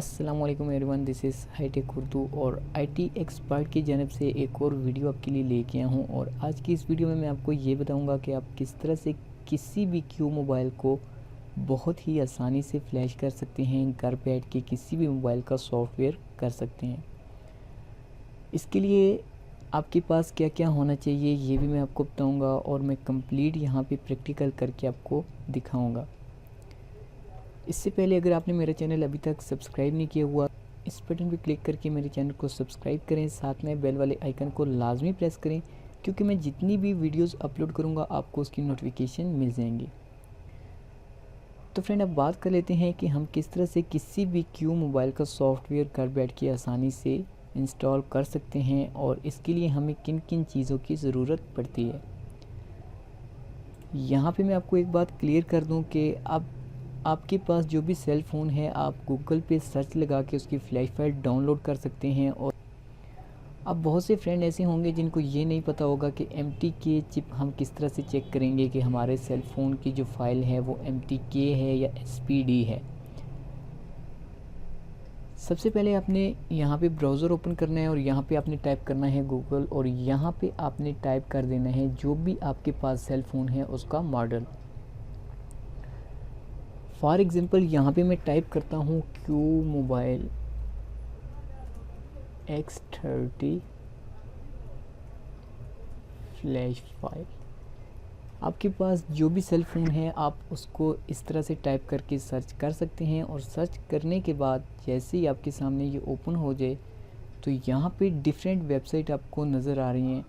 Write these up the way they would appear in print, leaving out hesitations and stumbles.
अस्सलाम वालेकुम everyone, this is hitech Urdu और आईटी एक्सपर्ट की जानब से एक और वीडियो आपके लिए लेके आया हूँ। और आज की इस वीडियो में मैं आपको ये बताऊँगा कि आप किस तरह से किसी भी क्यू मोबाइल को बहुत ही आसानी से फ्लैश कर सकते हैं। घर बैठ के किसी भी मोबाइल का सॉफ्टवेयर कर सकते हैं। इसके लिए आपके पास क्या क्या होना चाहिए ये भी मैं आपको बताऊँगा और मैं कंप्लीट यहाँ पे प्रैक्टिकल करके आपको दिखाऊँगा। इससे पहले अगर आपने मेरा चैनल अभी तक सब्सक्राइब नहीं किया हुआ, इस बटन पर क्लिक करके मेरे चैनल को सब्सक्राइब करें, साथ में बेल वाले आइकन को लाजमी प्रेस करें, क्योंकि मैं जितनी भी वीडियोस अपलोड करूंगा आपको उसकी नोटिफिकेशन मिल जाएंगी। तो फ्रेंड, अब बात कर लेते हैं कि हम किस तरह से किसी भी क्यू मोबाइल का सॉफ्टवेयर घर बैठ के आसानी से इंस्टॉल कर सकते हैं और इसके लिए हमें किन किन चीज़ों की ज़रूरत पड़ती है। यहाँ पे मैं आपको एक बात क्लियर कर दूँ कि आपके पास जो भी सेल फ़ोन है, आप गूगल पे सर्च लगा के उसकी फ्लैश फाइल डाउनलोड कर सकते हैं। और अब बहुत से फ्रेंड ऐसे होंगे जिनको ये नहीं पता होगा कि MTK चिप हम किस तरह से चेक करेंगे कि हमारे सेल फ़ोन की जो फ़ाइल है वो MTK है या SPD है। सबसे पहले आपने यहाँ पे ब्राउज़र ओपन करना है और यहाँ पे आपने टाइप करना है गूगल, और यहाँ पे आपने टाइप कर देना है जो भी आपके पास सेल फ़ोन है उसका मॉडल। फॉर एग्ज़ाम्पल यहाँ पे मैं टाइप करता हूँ Q mobile X30 flash file. आपके पास जो भी सेल फ़ोन है आप उसको इस तरह से टाइप करके सर्च कर सकते हैं। और सर्च करने के बाद जैसे ही आपके सामने ये ओपन हो जाए तो यहाँ पे डिफरेंट वेबसाइट आपको नज़र आ रही हैं।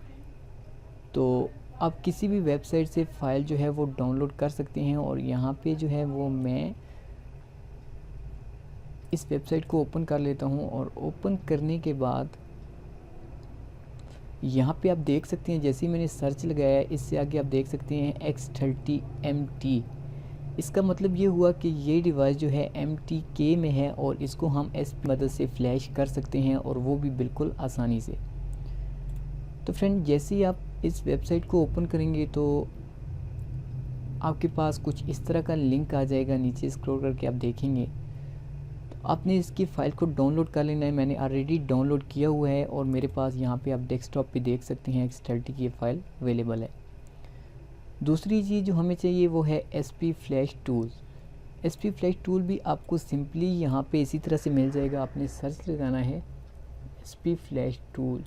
तो आप किसी भी वेबसाइट से फ़ाइल जो है वो डाउनलोड कर सकते हैं। और यहाँ पे जो है वो मैं इस वेबसाइट को ओपन कर लेता हूँ। और ओपन करने के बाद यहाँ पे आप देख सकते हैं, जैसे ही मैंने सर्च लगाया है इससे आगे आप देख सकते हैं X30 MT। इसका मतलब ये हुआ कि ये डिवाइस जो है MTK में है और इसको हम SP मदद से फ्लैश कर सकते हैं, और वो भी बिल्कुल आसानी से। तो फ्रेंड, जैसे ही आप इस वेबसाइट को ओपन करेंगे तो आपके पास कुछ इस तरह का लिंक आ जाएगा। नीचे स्क्रॉल करके आप देखेंगे तो आपने इसकी फ़ाइल को डाउनलोड कर लेना है। मैंने ऑलरेडी डाउनलोड किया हुआ है और मेरे पास यहाँ पे आप डेस्कटॉप पे देख सकते हैं X30 की फ़ाइल अवेलेबल है। दूसरी चीज़ जो हमें चाहिए वो है SP flash tool. SP flash tool भी आपको सिंपली यहाँ पे इसी तरह से मिल जाएगा। आपने सर्च लगाना है SP फ्लैश टूल।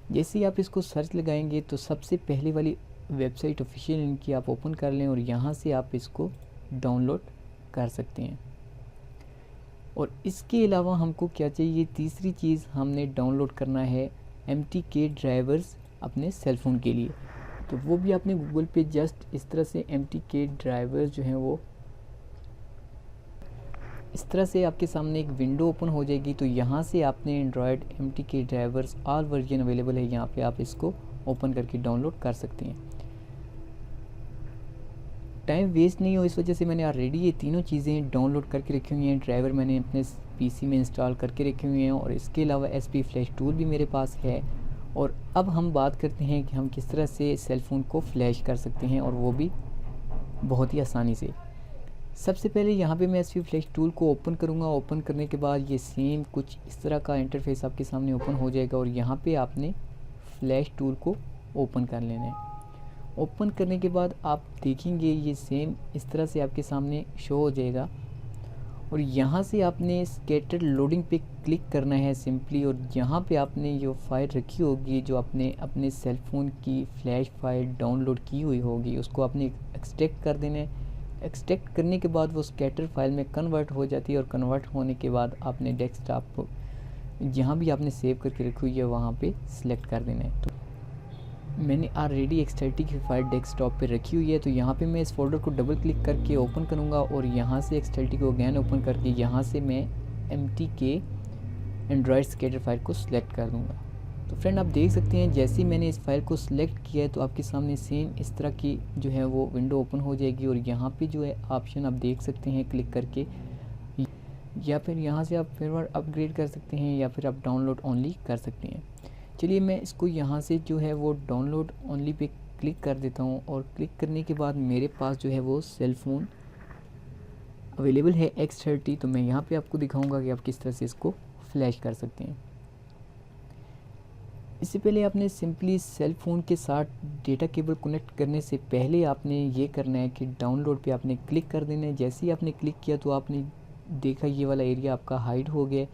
जैसे ही आप इसको सर्च लगाएंगे तो सबसे पहले वाली वेबसाइट ऑफिशियल लिंक की आप ओपन कर लें और यहाँ से आप इसको डाउनलोड कर सकते हैं। और इसके अलावा हमको क्या चाहिए, तीसरी चीज़ हमने डाउनलोड करना है MTK ड्राइवर्स अपने सेल फ़ोन के लिए। तो वो भी आपने गूगल पे जस्ट इस तरह से MTK ड्राइवर्स जो हैं वो इस तरह से आपके सामने एक विंडो ओपन हो जाएगी। तो यहाँ से आपने Android MTK drivers all version available है, यहाँ पे आप इसको ओपन करके डाउनलोड कर सकते हैं। टाइम वेस्ट नहीं हो इस वजह से मैंने ऑलरेडी ये तीनों चीज़ें डाउनलोड करके रखी हुई हैं। ड्राइवर मैंने अपने PC में इंस्टॉल करके रखे हुए हैं और इसके अलावा SP फ्लैश टूल भी मेरे पास है। और अब हम बात करते हैं कि हम किस तरह से सेल फ़ोन को फ्लैश कर सकते हैं, और वो भी बहुत ही आसानी से। सबसे पहले यहाँ पे मैं SP फ्लैश टूल को ओपन करूँगा। ओपन करने के बाद ये सेम कुछ इस तरह का इंटरफेस आपके सामने ओपन हो जाएगा और यहाँ पे आपने फ्लैश टूल को ओपन कर लेना है। ओपन करने के बाद आप देखेंगे ये सेम इस तरह से आपके सामने शो हो जाएगा। और यहाँ से आपने स्कैटर लोडिंग पे क्लिक करना है सिंपली। और यहाँ पे आपने जो फाइल रखी होगी, जो आपने अपने सेल फ़ोन की फ्लैश फाइल डाउनलोड की हुई होगी, उसको आपने एक्सट्रैक्ट कर देना है। एक्सट्रैक्ट करने के बाद वो स्कैटर फाइल में कन्वर्ट हो जाती है और कन्वर्ट होने के बाद आपने डेस्कटॉप जहाँ भी आपने सेव करके रखी हुई है वहाँ पे सिलेक्ट कर देना है। तो मैंने ऑलरेडी X30 की फाइल डेस्कटॉप पे रखी हुई है। तो यहाँ पे मैं इस फोल्डर को डबल क्लिक करके ओपन करूँगा और यहाँ से X30 को अगैन ओपन करके यहाँ से मैं MTK एंड्रॉयड स्कैटर फाइल को सिलेक्ट कर दूँगा। तो फ्रेंड, आप देख सकते हैं जैसे ही मैंने इस फाइल को सिलेक्ट किया है तो आपके सामने सेम इस तरह की जो है वो विंडो ओपन हो जाएगी। और यहाँ पे जो है ऑप्शन आप देख सकते हैं क्लिक करके, या फिर यहाँ से आप फिर अपग्रेड कर सकते हैं या फिर आप डाउनलोड ओनली कर सकते हैं। चलिए मैं इसको यहाँ से जो है वो डाउनलोड ओनली पे क्लिक कर देता हूँ। और क्लिक करने के बाद मेरे पास जो है वो सेल फ़ोन अवेलेबल है X30, तो मैं यहाँ पे आपको दिखाऊंगा कि आप किस तरह से इसको फ्लैश कर सकते हैं। इससे पहले आपने सिंपली सेल फ़ोन के साथ डेटा केबल कनेक्ट करने से पहले आपने ये करना है कि डाउनलोड पे आपने क्लिक कर देना है। जैसे ही आपने क्लिक किया तो आपने देखा ये वाला एरिया आपका हाइड हो गया।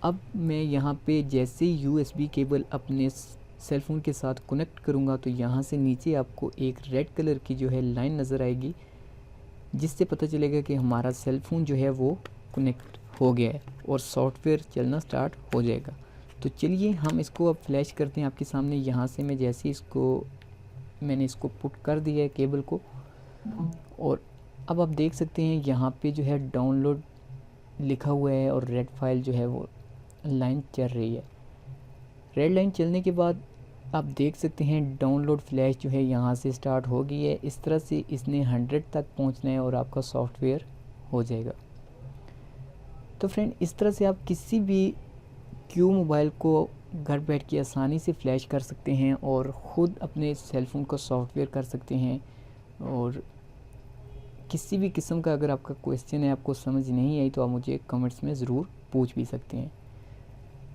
अब मैं यहाँ पे जैसे ही USB केबल अपने सेल फ़ोन के साथ कनेक्ट करूँगा तो यहाँ से नीचे आपको एक रेड कलर की जो है लाइन नज़र आएगी, जिससे पता चलेगा कि हमारा सेल फ़ोन जो है वो कनेक्ट हो गया है और सॉफ्टवेयर चलना स्टार्ट हो जाएगा। तो चलिए हम इसको अब फ्लैश करते हैं आपके सामने। यहाँ से मैं जैसे मैंने इसको पुट कर दिया है केबल को, और अब आप देख सकते हैं यहाँ पे जो है डाउनलोड लिखा हुआ है और रेड फाइल जो है वो लाइन चल रही है। रेड लाइन चलने के बाद आप देख सकते हैं डाउनलोड फ्लैश जो है यहाँ से स्टार्ट हो गई है। इस तरह से इसने 100 तक पहुँचना है और आपका सॉफ्टवेयर हो जाएगा। तो फ्रेंड, इस तरह से आप किसी भी क्यू मोबाइल को घर बैठ के आसानी से फ्लैश कर सकते हैं और ख़ुद अपने सेल फ़ोन को सॉफ्टवेयर कर सकते हैं। और किसी भी किस्म का अगर आपका क्वेश्चन है, आपको समझ नहीं आई, तो आप मुझे कमेंट्स में ज़रूर पूछ भी सकते हैं।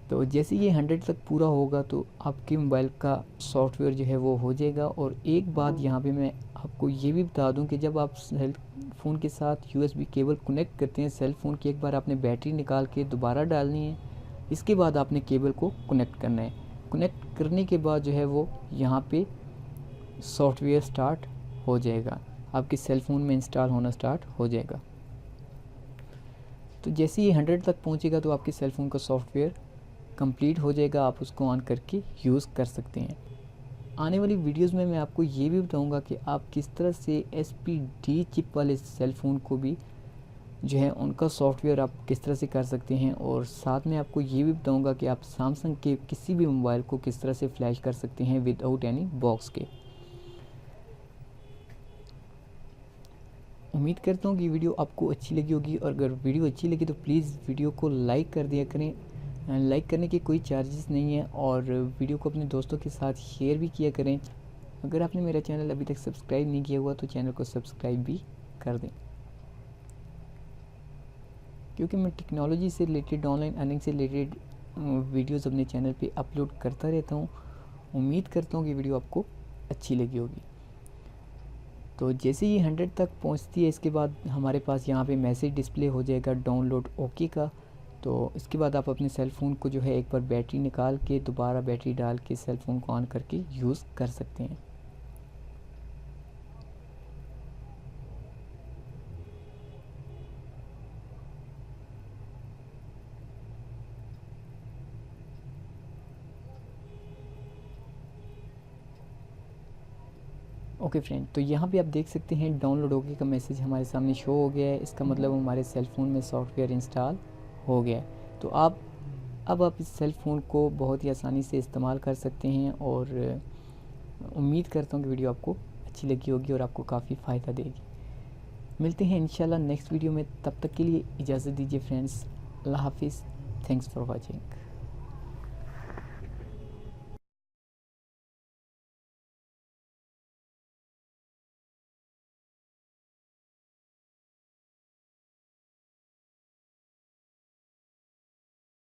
तो जैसे ये 100 तक पूरा होगा तो आपके मोबाइल का सॉफ्टवेयर जो है वो हो जाएगा। और एक बात यहाँ पे मैं आपको ये भी बता दूं कि जब आप सेल फ़ोन के साथ USB केबल कनेक्ट करते हैं सेल फ़ोन की, एक बार आपने बैटरी निकाल के दोबारा डालनी है। इसके बाद आपने केबल को कनेक्ट करना है। कनेक्ट करने के बाद जो है वो यहाँ पे सॉफ्टवेयर स्टार्ट हो जाएगा, आपके सेल फ़ोन में इंस्टॉल होना स्टार्ट हो जाएगा। तो जैसे ये 100 तक पहुँचेगा तो आपके सेल फ़ोन का सॉफ्टवेयर कंप्लीट हो जाएगा, आप उसको ऑन करके यूज़ कर सकते हैं। आने वाली वीडियोस में मैं आपको ये भी बताऊंगा कि आप किस तरह से SPD चिप वाले सेल फ़ोन को भी जो है उनका सॉफ्टवेयर आप किस तरह से कर सकते हैं, और साथ में आपको ये भी बताऊंगा कि आप सैमसंग के किसी भी मोबाइल को किस तरह से फ्लैश कर सकते हैं विदाउट एनी बॉक्स के। उम्मीद करता हूँ कि वीडियो आपको अच्छी लगी होगी, और अगर वीडियो अच्छी लगी तो प्लीज़ वीडियो को लाइक कर दिया करें। लाइक करने के कोई चार्जेस नहीं है, और वीडियो को अपने दोस्तों के साथ शेयर भी किया करें। अगर आपने मेरा चैनल अभी तक सब्सक्राइब नहीं किया हुआ तो चैनल को सब्सक्राइब भी कर दें, क्योंकि मैं टेक्नोलॉजी से रिलेटेड, ऑनलाइन अर्निंग से रिलेटेड वीडियोस अपने चैनल पे अपलोड करता रहता हूँ। उम्मीद करता हूँ कि वीडियो आपको अच्छी लगी होगी। तो जैसे ही 100 तक पहुँचती है, इसके बाद हमारे पास यहाँ पे मैसेज डिस्प्ले हो जाएगा डाउनलोड ओके का। तो इसके बाद आप अपने सेल फ़ोन को जो है एक बार बैटरी निकाल के दोबारा बैटरी डाल के सेल फ़ोन को ऑन करके यूज़ कर सकते हैं। ओके फ्रेंड, तो यहाँ पे आप देख सकते हैं डाउनलोड ओके का मैसेज हमारे सामने शो हो गया है। इसका मतलब हमारे सेल फ़ोन में सॉफ्टवेयर इंस्टॉल हो गया है। तो अब आप इस सेल फ़ोन को बहुत ही आसानी से इस्तेमाल कर सकते हैं, और उम्मीद करता हूँ कि वीडियो आपको अच्छी लगी होगी और आपको काफ़ी फ़ायदा देगी। मिलते हैं इंशाल्लाह नेक्स्ट वीडियो में, तब तक के लिए इजाज़त दीजिए फ्रेंड्स। अल्लाह हाफिज़। Thanks for watching.